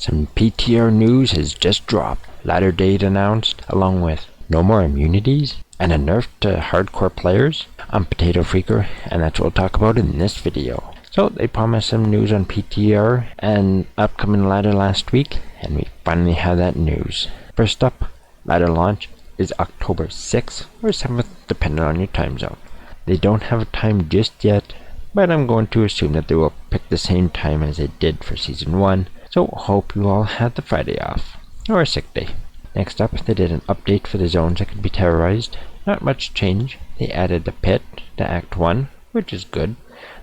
Some PTR news has just dropped. Ladder date announced, along with no more immunities and a nerf to hardcore players. I'm Potato Freaker, and that's what we'll talk about in this video. So they promised some news on PTR and upcoming ladder last week, and we finally have that news. First up, ladder launch is October 6th or 7th, depending on your time zone. They don't have a time just yet, but I'm going to assume that they will pick the same time as they did for Season 1, so hope you all had the Friday off, or a sick day. Next up, they did an update for the zones that could be terrorized. Not much change. They added the pit to Act 1, which is good.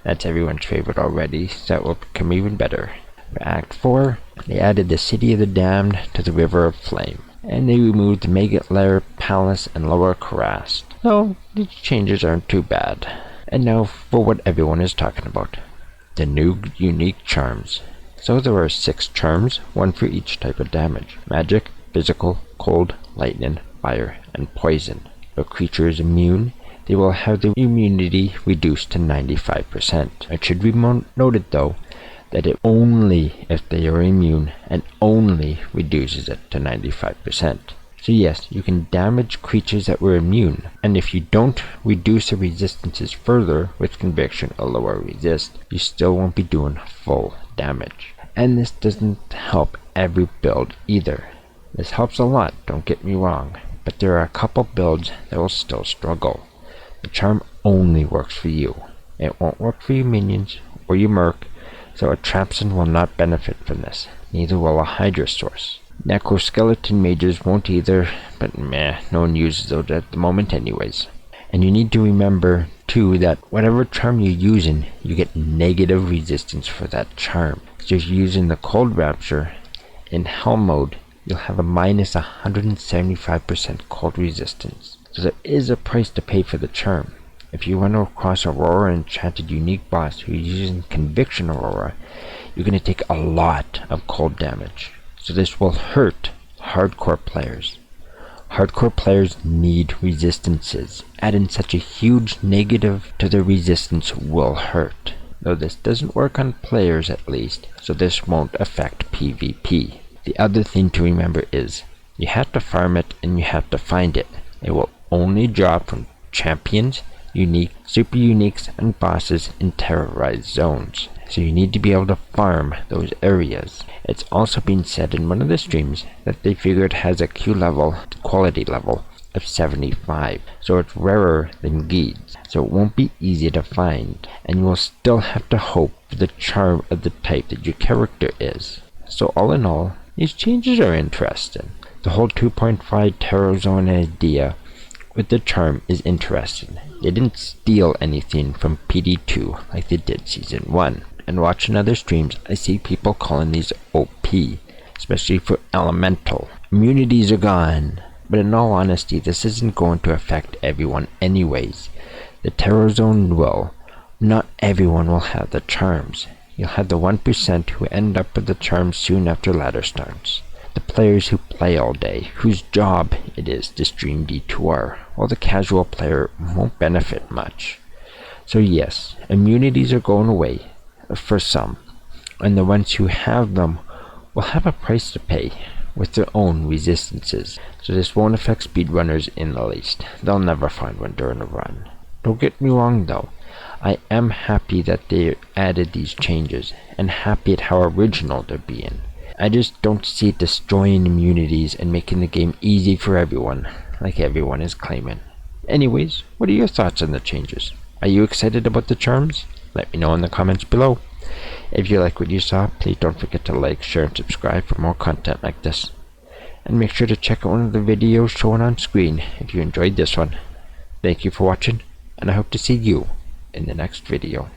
That's everyone's favorite already, so that will become even better. For Act 4, they added the City of the Damned to the River of Flame, and they removed the Maggot Lair, Palace, and Lower Karast. So, these changes aren't too bad. And now for what everyone is talking about. The new unique charms. So there are 6 charms, 1 for each type of damage. Magic, physical, cold, lightning, fire, and poison. If a creature is immune, they will have the immunity reduced to 95%. It should be noted though, that it only if they are immune and only reduces it to 95%. So yes, you can damage creatures that were immune, and if you don't reduce the resistances further with conviction or lower resist, you still won't be doing full damage. And this doesn't help every build either. This helps a lot, don't get me wrong, but there are a couple builds that will still struggle. The charm only works for you. It won't work for your minions or your merc, so a Trapson will not benefit from this. Neither will a Hydra source. Necroskeleton mages won't either, but meh, no one uses those at the moment anyways. And you need to remember too that whatever charm you're using, you get negative resistance for that charm. So if you're using the Cold Rapture in Hell mode, you'll have a minus 175% cold resistance. So there is a price to pay for the charm. If you run across Aurora Enchanted Unique Boss who's using Conviction Aurora, you're going to take a lot of cold damage. So this will hurt hardcore players. Hardcore players need resistances. Adding such a huge negative to their resistance will hurt. Though this doesn't work on players at least, so this won't affect PvP. The other thing to remember is, you have to farm it and you have to find it. It will only drop from champions, unique, super uniques, and bosses in terrorized zones. So you need to be able to farm those areas. It's also been said in one of the streams that they figure it has a Q level, quality level, of 75. So it's rarer than Geeds. So it won't be easy to find. And you will still have to hope for the charm of the type that your character is. So all in all, these changes are interesting. The whole 2.5 Terror Zone idea with the charm is interesting. They didn't steal anything from PD2 like they did Season 1. And watching other streams, I see people calling these OP, especially for Elemental. Immunities are gone, but in all honesty, this isn't going to affect everyone anyways. The Terror Zone will. Not everyone will have the charms. You'll have the 1% who end up with the charms soon after ladder starts. The players who play all day, whose job it is to stream D2R, while the casual player won't benefit much. So yes, immunities are going away, for some, and the ones who have them will have a price to pay with their own resistances. So this won't affect speedrunners in the least. They'll never find one during a run. Don't get me wrong though, I am happy that they added these changes, and happy at how original they're being. I just don't see it destroying immunities and making the game easy for everyone, like everyone is claiming. Anyways, what are your thoughts on the changes? Are you excited about the charms? Let me know in the comments below. If you like what you saw, please don't forget to like, share, and subscribe for more content like this. And make sure to check out one of the videos shown on screen if you enjoyed this one. Thank you for watching, and I hope to see you in the next video.